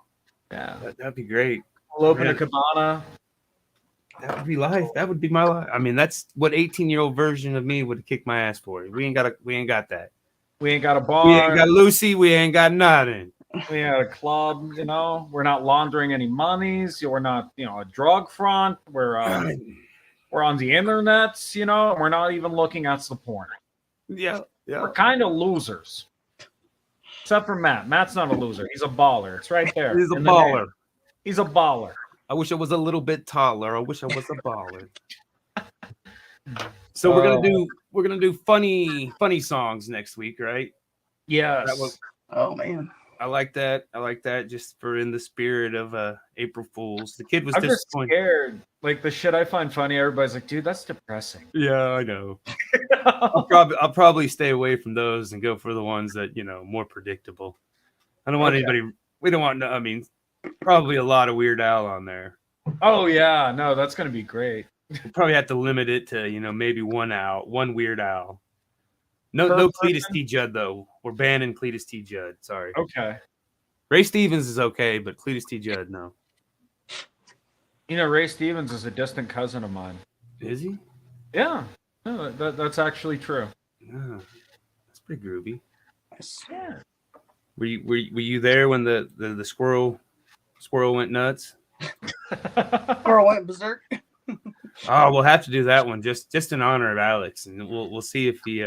Yeah, that'd be great. We'll open a cabana. That would be life. That would be my life. That's what 18-year-old version of me would have kicked my ass for. We ain't got that. We ain't got a bar. We ain't got Lucy. We ain't got nothing. We had a club. We're not laundering any monies. We're not, a drug front. We're on the internets. We're not even looking at the porn. Yeah. We're kind of losers. Except for Matt. Matt's not a loser. He's a baller. It's right there. He's a baller. He's a baller. I wish I was a little bit taller. I wish I was a baller. So we're gonna do funny songs next week, right? Yes. Oh man. I like that. Just for in the spirit of April Fools. The kid was I'm disappointed. Just scared. Like the shit I find funny, everybody's like, dude, that's depressing. Yeah, I know. I'll probably stay away from those and go for the ones that, more predictable. I don't want anybody. We don't want. Probably a lot of Weird Al on there. Oh yeah, no, that's gonna be great. We'll probably have to limit it to, maybe one Weird Al. No Cletus T. Judd though. We're banning Cletus T. Judd. Sorry. Okay. Ray Stevens is okay, but Cletus T. Judd, no. Ray Stevens is a distant cousin of mine. Is he? Yeah. No, that's actually true. Yeah. That's pretty groovy. Yeah. Were you there when the squirrel went nuts? Squirrel went berserk. Oh, we'll have to do that one just in honor of Alex, and we'll see if he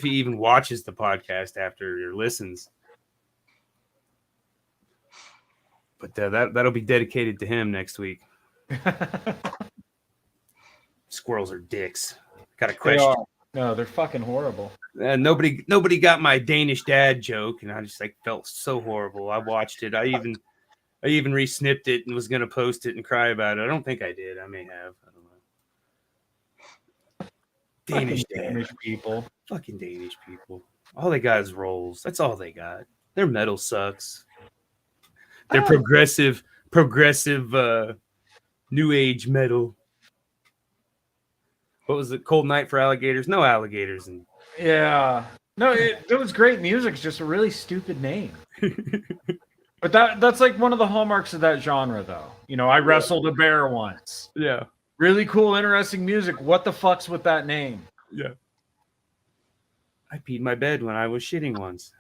even watches the podcast after or listens. But that'll be dedicated to him next week. Squirrels are dicks. Got a They question. are. No, they're fucking horrible. Nobody got my Danish dad joke, and I just like felt so horrible. I watched it. I even re-snipped it and was gonna post it and cry about it. I don't think I did. I may have. I don't know. Danish dad. Danish people. Fucking Danish people. All they got is rolls. That's all they got. Their metal sucks. They're progressive new age metal. What was it? Cold Night for Alligators? No alligators. Yeah. No, it was great music. It's just a really stupid name. But that's like one of the hallmarks of that genre, though. You know, I wrestled a bear once. Yeah. Really cool, interesting music. What the fuck's with that name? Yeah. I peed my bed when I was shitting once.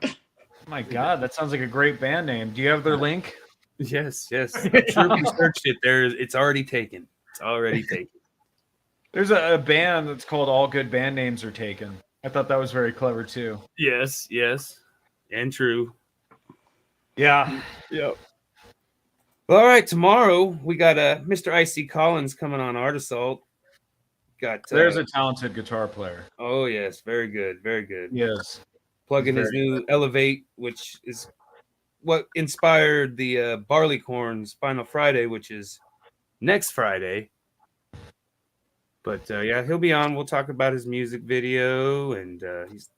Oh my God, that sounds like a great band name. Do you have their link? Yes. I'm sure if you searched it, it's already taken. It's already taken. There's a band that's called All Good Band Names Are Taken. I thought that was very clever, too. Yes. And true. Yeah. Yep. Well, all right, tomorrow we got Mr. I.C. Collins coming on Art Assault. There's a talented guitar player. Oh, yes. Very good. Yes. Plugging his new Elevate, which is what inspired the Barleycorn's Final Friday, which is next Friday. But yeah, he'll be on. We'll talk about his music video and he's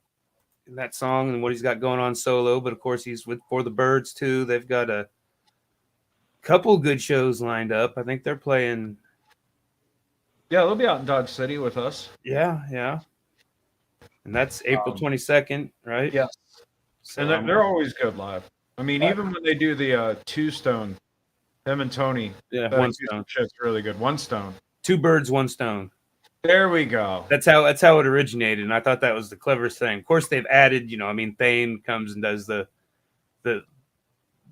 in that song and what he's got going on solo. But of course, he's with For the Birds too. They've got a couple good shows lined up. I think they're playing. Yeah, they'll be out in Dodge City with us. Yeah. And that's April 22nd, right? Yeah. So And they're always good live. I mean, even when they do the Two Stone, them and Tony. Yeah, that One Stone. Shit's really good. One Stone. Two birds, one stone. There we go. That's how it originated, and I thought that was the cleverest thing. Of course, they've added, Thane comes and does the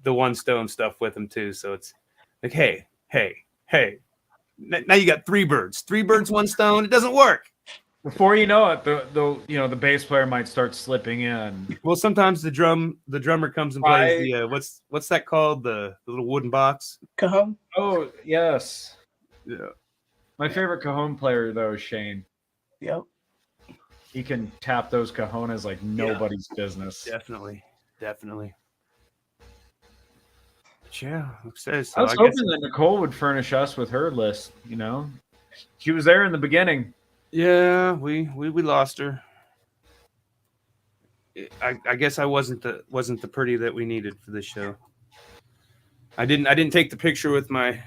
One Stone stuff with him too. So it's like, hey, now you got three birds, one stone. It doesn't work. Before you know it, the bass player might start slipping in. Well, sometimes the drummer comes and plays the what's that called? The little wooden box. Cajon. Oh yes. Yeah. My favorite cajon player though is Shane. Yep. He can tap those cajones like nobody's business. Definitely. But yeah, upstairs. So I was hoping that Nicole would furnish us with her list. She was there in the beginning. Yeah, we lost her. I guess I wasn't the pretty that we needed for this show. I didn't take the picture with my,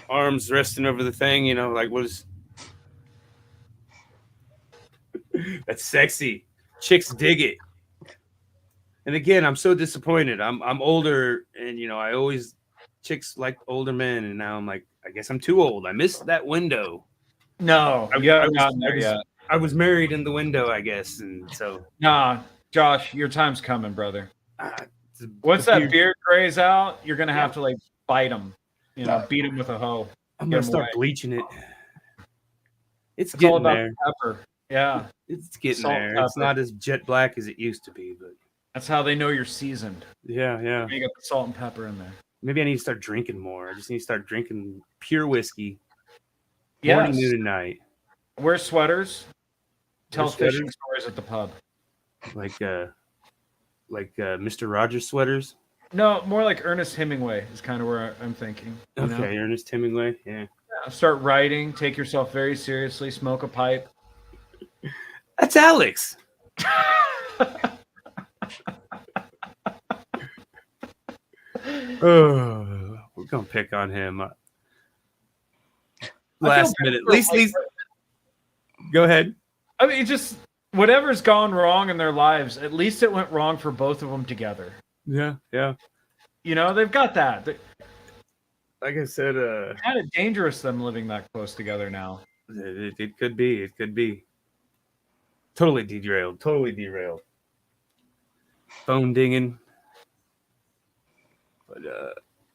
arms resting over the thing. Like what is? That's sexy. Chicks dig it. And again, I'm so disappointed. I'm older, and I always chicks like older men, and now I'm like, I guess I'm too old. I missed that window. No, I was married in the window, I guess, and so. Nah, Josh, your time's coming, brother. Once that beard grays out, you're gonna have to like bite him, beat him with a hoe. I'm gonna start bleaching it. It's all getting about there. the pepper. Yeah, it's getting Salt there. pepper. It's not as jet black as it used to be, but that's how they know you're seasoned. Yeah. You got the salt and pepper in there. Maybe I need to start drinking more. I just need to start drinking pure whiskey. Yes. Morning, noon, and night. Wear sweaters. Tell Wear fishing sweaters? stories at the pub. Like Mr. Rogers sweaters. No, more like Ernest Hemingway is kind of where I'm thinking. Okay, Ernest Hemingway. Yeah. Start writing. Take yourself very seriously. Smoke a pipe. That's Alex. Oh, we're gonna pick on him. Last minute. At least. Go ahead. I mean, just whatever's gone wrong in their lives. At least it went wrong for both of them together. Yeah. They've got that. Like I said, kind of dangerous them living that close together now. It could be. It could be. Totally derailed. Phone dinging. But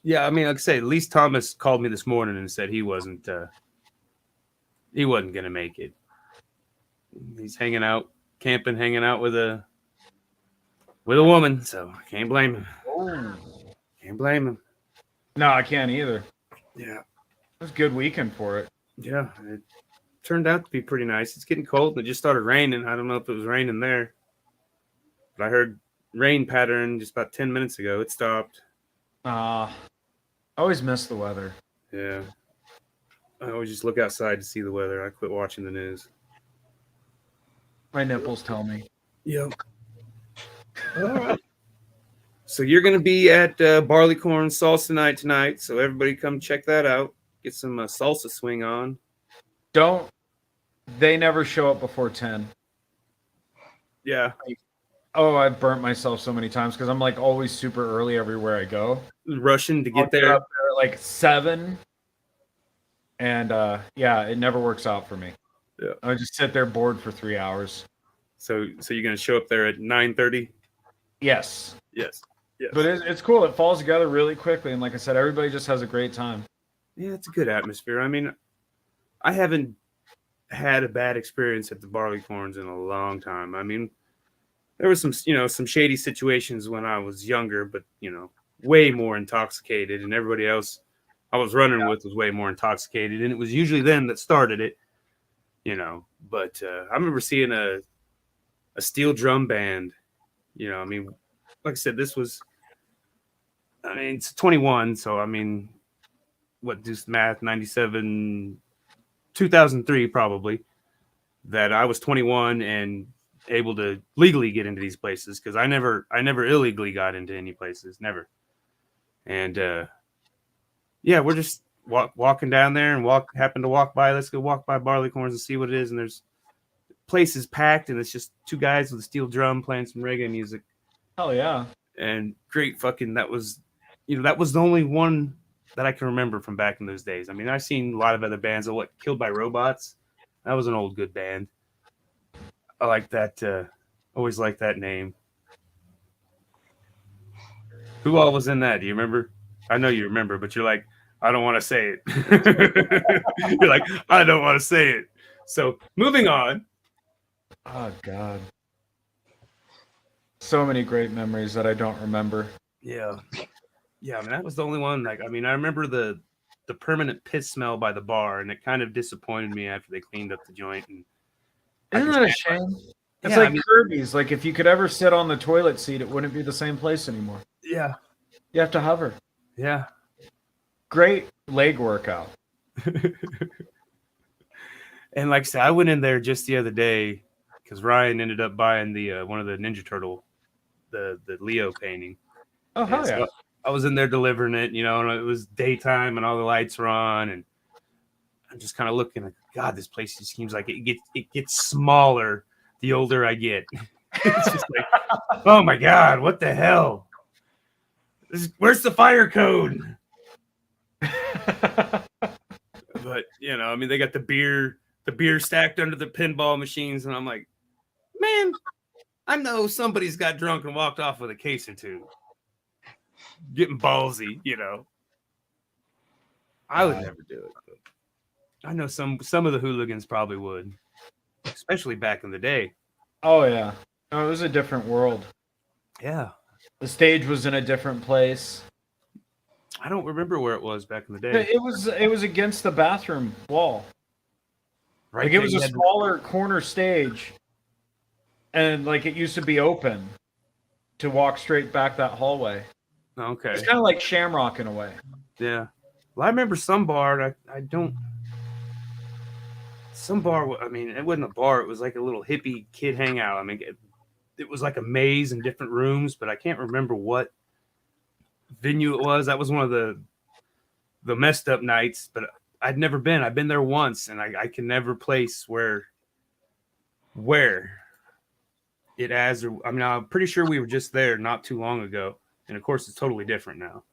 yeah, I mean, like I say, at least Thomas called me this morning and said he wasn't gonna make it. He's hanging out with a woman, so I can't blame him. Oh. Can't blame him. No, I can't either. Yeah. was a good weekend for it. Yeah, it turned out to be pretty nice. It's getting cold, and it just started raining. I don't know if it was raining there, but I heard rain pattern just about 10 minutes ago. It stopped. I always miss the weather. Yeah. I always just look outside to see the weather. I quit watching the news. My nipples tell me. Yep. All right. So you're going to be at Barleycorn Salsa Night tonight. So everybody come check that out. Get some salsa swing on. They never show up before 10. Yeah. Oh, I've burnt myself so many times because I'm like always super early everywhere I go. Rushing to get I'll there. Up there at like 7. And it never works out for me. Yeah. I just sit there bored for 3 hours. So you're going to show up there at 9:30? Yes. Yes. Yes. But it's cool. It falls together really quickly. And like I said, everybody just has a great time. Yeah, it's a good atmosphere. I mean, I haven't had a bad experience at the Barleycorns in a long time. I mean, there was some shady situations when I was younger, but, way more intoxicated, and everybody else I was running with was way more intoxicated, and it was usually them that started it, But I remember seeing a steel drum band, I mean, like I said, it's 21, so I mean, what, do some math, 97, 2003 probably, that I was 21 and able to legally get into these places, because I never illegally got into any places, never. And we're just walking down there and happen to walk by. Let's go walk by Barleycorns and see what it is. And there's places packed, and it's just two guys with a steel drum playing some reggae music. Hell yeah! And great fucking. That was the only one that I can remember from back in those days. I mean, I've seen a lot of other bands. Killed by Robots? That was an old good band. I like that. Always liked that name. Who all was in that? Do you remember? I know you remember, but you're like, I don't want to say it. You're like, I don't want to say it. So moving on. Oh God. So many great memories that I don't remember. Yeah. Yeah, I mean, that was the only one. Like, I mean, I remember the permanent piss smell by the bar, and it kind of disappointed me after they cleaned up the joint. And isn't that a shame? It's like Kirby's. Like, if you could ever sit on the toilet seat, it wouldn't be the same place anymore. Yeah. You have to hover. Yeah. Great leg workout. And like I said, I went in there just the other day because Ryan ended up buying the one of the Ninja Turtle, the Leo painting. Oh, hell yeah. So I was in there delivering it, and it was daytime and all the lights were on, and I'm just kind of looking like, God, this place just seems like it gets smaller the older I get. It's just like, oh my God, what the hell? Where's the fire code? But I mean, they got the beer stacked under the pinball machines, and I'm like, man, I know somebody's got drunk and walked off with a case or two. Getting ballsy, I would never do it. But I know some of the hooligans probably would, especially back in the day. Oh yeah, it was a different world. Yeah, the stage was in a different place. I don't remember where it was back in the day. It was against the bathroom wall. Right, like it was a smaller corner stage, and like it used to be open to walk straight back that hallway. Okay, it's kind of like Shamrock in a way. Yeah, well, I remember some bar. I don't. Some bar. I mean, it wasn't a bar. It was like a little hippie kid hangout. I mean, it was like a maze in different rooms, but I can't remember what venue it was. That was one of the messed up nights, but I'd never been. I've been there once, and I can never place where it has. I mean, I'm pretty sure we were just there not too long ago, and of course, it's totally different now.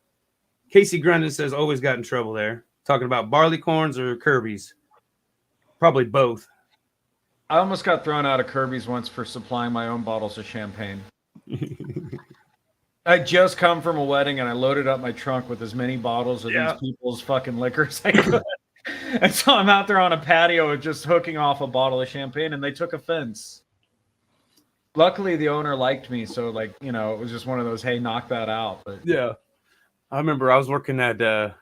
Casey Grundon says, always got in trouble there. Talking about Barleycorns or Kirby's? Probably both. I almost got thrown out of Kirby's once for supplying my own bottles of champagne. I just come from a wedding and I loaded up my trunk with as many bottles of these people's fucking liquor as I could. And so I'm out there on a patio just hooking off a bottle of champagne, and they took offense. Luckily, the owner liked me, so it was just one of those, hey, knock that out. But yeah, I remember I was working at a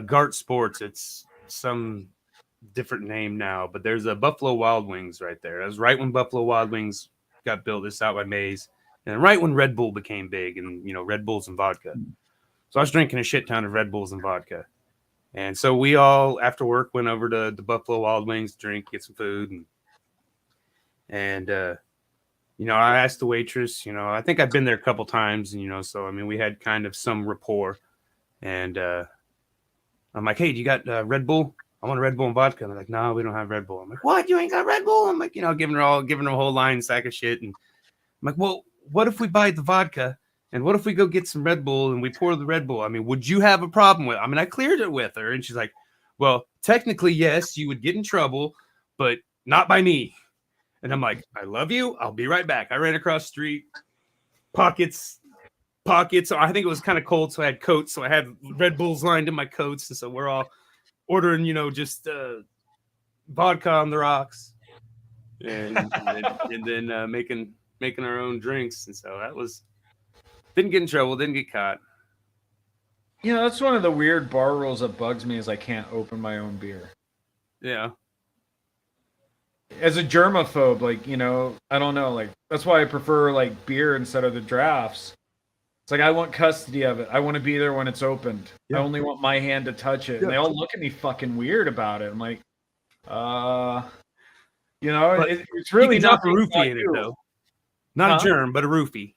Gart Sports. It's some different name now, but there's a Buffalo Wild Wings right there. That was right when Buffalo Wild Wings got built. This out by Mays, and right when Red Bull became big, and Red Bulls and vodka. So I was drinking a shit ton of Red Bulls and vodka, and so we all after work went over to the Buffalo Wild Wings to drink, get some food, and I asked the waitress. I think I've been there a couple times, and so I mean we had kind of some rapport, and I'm like, hey, do you got Red Bull? I want a Red Bull and vodka. And they're like, no, we don't have Red Bull. I'm like, what? You ain't got Red Bull? I'm like, giving her a whole line sack of shit. And I'm like, well, what if we buy the vodka? And what if we go get some Red Bull and we pour the Red Bull? I mean, would you have a problem with it? I mean, I cleared it with her. And she's like, well, technically, yes, you would get in trouble, but not by me. And I'm like, I love you. I'll be right back. I ran across the street, pockets. So I think it was kind of cold, so I had coats. So I had Red Bulls lined in my coats. And so we're all ordering, just vodka on the rocks, and then making our own drinks. And so that was didn't get in trouble, didn't get caught. That's one of the weird bar rules that bugs me is I can't open my own beer. Yeah. As a germaphobe, I don't know, that's why I prefer beer instead of the drafts. It's like I want custody of it. I want to be there when it's opened. Yeah. I only want my hand to touch it. Yeah. And they all look at me fucking weird about it. I'm like, it's really not a roofie in it though. Not a germ, but a roofie.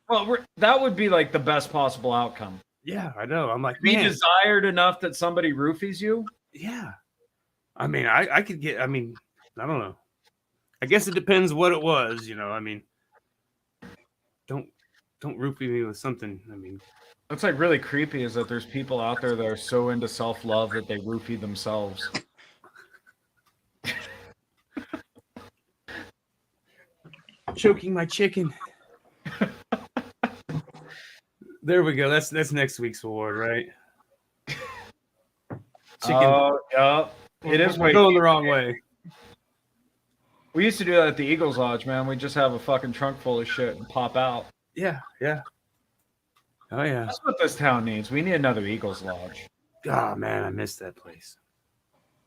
Well, that would be the best possible outcome. Yeah, I know. I'm like, be desired enough that somebody roofies you. Yeah, I mean, I could get. I mean, I don't know. I guess it depends what it was. I mean, don't roofie me with something. I mean, what's really creepy is that there's people out there that are so into self-love that they roofie themselves. Choking my chicken. There we go. That's next week's award, right? Chicken. Oh, yeah. It is going the wrong way. We used to do that at the Eagles Lodge, man. We just have a fucking trunk full of shit and pop out. Yeah. Oh, yeah. That's what this town needs. We need another Eagles Lodge. Oh, man, I missed that place.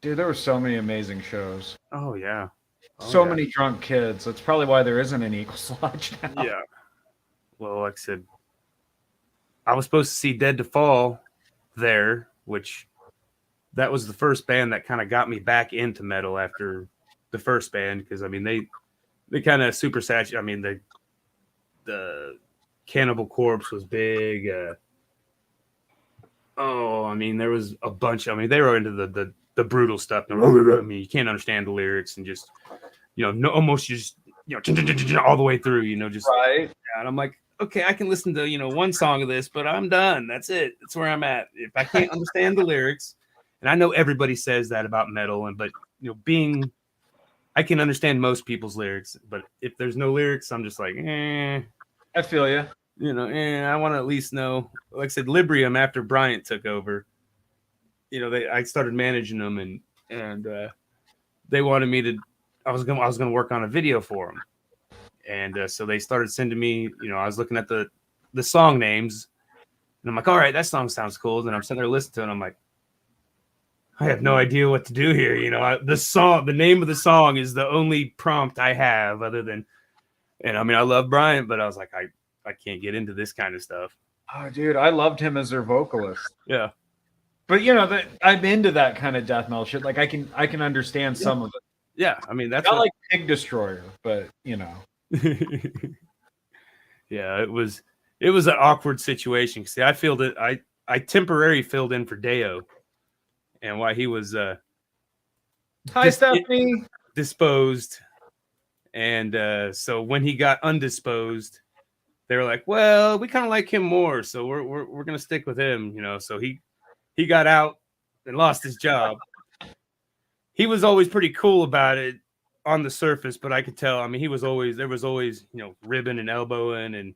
Dude, there were so many amazing shows. Oh, yeah. So many drunk kids. That's probably why there isn't an Eagles Lodge now. Yeah. Well, like I said, I was supposed to see Dead to Fall there, which that was the first band that kind of got me back into metal after the first band, because I mean they kind of super saturated. I mean the Cannibal Corpse was big. I mean there was a bunch. I mean they were into the brutal stuff. I mean you can't understand the lyrics and just almost just all the way through. Just right. And I'm like, okay, I can listen to one song of this, but I'm done. That's it. That's where I'm at. If I can't understand the lyrics, and I know everybody says that about metal, but I can understand most people's lyrics, but if there's no lyrics, I'm just like, I feel you. I want to at least know. Like I said, Librium after Bryant took over. I started managing them, and they wanted me to. I was gonna work on a video for them, and so they started sending me. I was looking at the song names, and I'm like, all right, that song sounds cool. And I'm sitting there listening to it, and I'm like, I have no idea what to do here. The name of the song is the only prompt I have other than, and I mean, I love Bryant, but I was like, I can't get into this kind of stuff. Oh, dude, I loved him as their vocalist. Yeah. But I'm into that kind of death metal shit. I can understand some of it. Yeah. I mean, that's not like Pig Destroyer, but Yeah, it was an awkward situation. See, I filled it. I temporarily filled in for Deo. And why he was Hi, Stephanie. Disposed. And so when he got undisposed, they were like, well, we kind of like him more, so we're gonna stick with him, So he got out and lost his job. He was always pretty cool about it on the surface, but I could tell, I mean, there was always, ribbing and elbowing and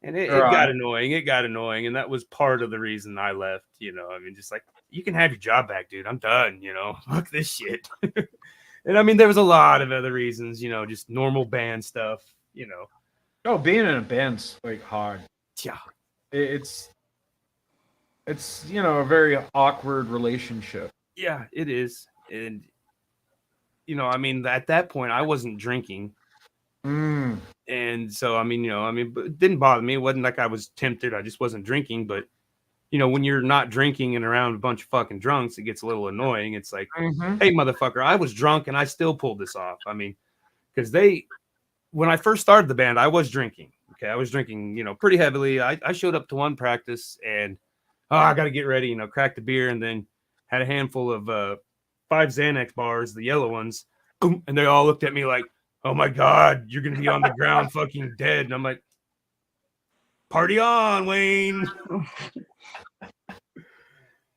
it got annoying. It got annoying, and that was part of the reason I left, I mean, just like, you can have your job back, dude. I'm done, fuck this shit. And I mean, there was a lot of other reasons, just normal band stuff, Oh, being in a band's hard. Yeah. It's It's, a very awkward relationship. Yeah, it is. And I mean, at that point I wasn't drinking. And so but it didn't bother me. It wasn't like I was tempted. I just wasn't drinking. But when you're not drinking and around a bunch of fucking drunks, it gets a little annoying. It's like, hey, motherfucker, I was drunk and I still pulled this off. I mean, because when I first started the band, I was drinking. Okay, I was drinking, pretty heavily. I showed up to one practice and I got to get ready, cracked a beer, and then had a handful of 5 Xanax bars, the yellow ones, and they all looked at me like, oh my God, you're going to be on the ground fucking dead. And I'm like, party on, Wayne.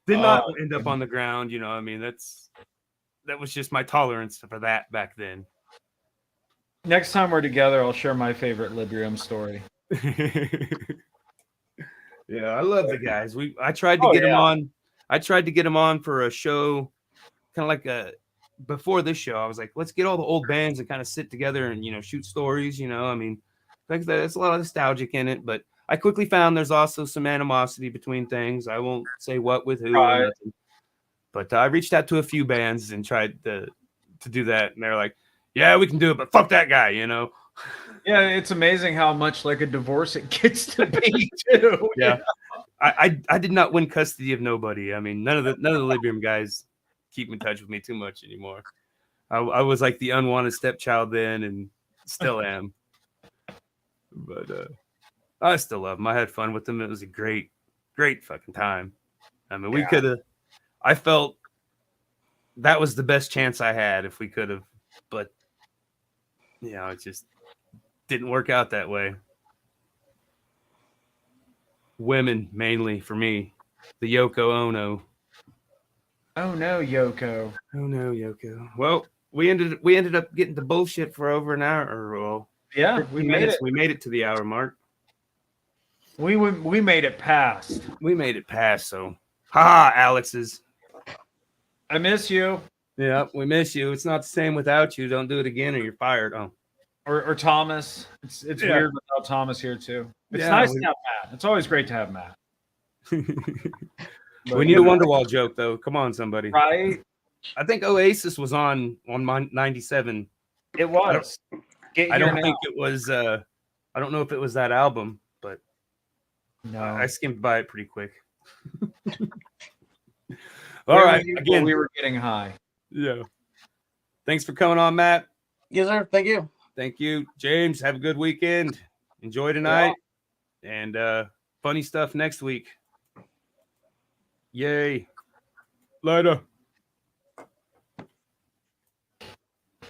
Did not end up on the ground. I mean, that was just my tolerance for that back then. Next time we're together, I'll share my favorite Librium story. Yeah, I love the guys. I tried to get them on. I tried to get them on for a show, kind of like before this show. I was like, let's get all the old bands and kind of sit together and shoot stories. I mean, like there's a lot of nostalgic in it, but I quickly found there's also some animosity between things. I won't say what with who or nothing, but I reached out to a few bands and tried to do that, and they're like, yeah, we can do it, but fuck that guy, Yeah, it's amazing how much like a divorce it gets to be too. Yeah. I did not win custody of nobody. I mean, none of the Librium guys keep in touch with me too much anymore. I was like the unwanted stepchild then, and still am. But I still love them. I had fun with them. It was a great fucking time. I mean, we could have. I felt that was the best chance I had if we could have, but it just didn't work out that way. Women mainly for me. The Yoko Ono. Oh no, Yoko. Oh no, Yoko. Well, we ended up getting the bullshit for over an hour, or well, yeah, we made it. We made it to the hour mark. We made it past. We made it past. So, ha, Alex's. I miss you. Yeah, we miss you. It's not the same without you. Don't do it again, or you're fired. Oh. Or Thomas. It's weird without Thomas here too. It's nice to have Matt. It's always great to have Matt. We need a Wonderwall joke though. Come on, somebody. Right? I think Oasis was on 97. It was. I don't think it was. I don't know if it was that album, but no, I skimmed by it pretty quick. All right. Again, we were getting high. Yeah. Thanks for coming on, Matt. Yes, sir. Thank you. Thank you, James. Have a good weekend. Enjoy tonight. Yeah. And funny stuff next week. Yay. Later.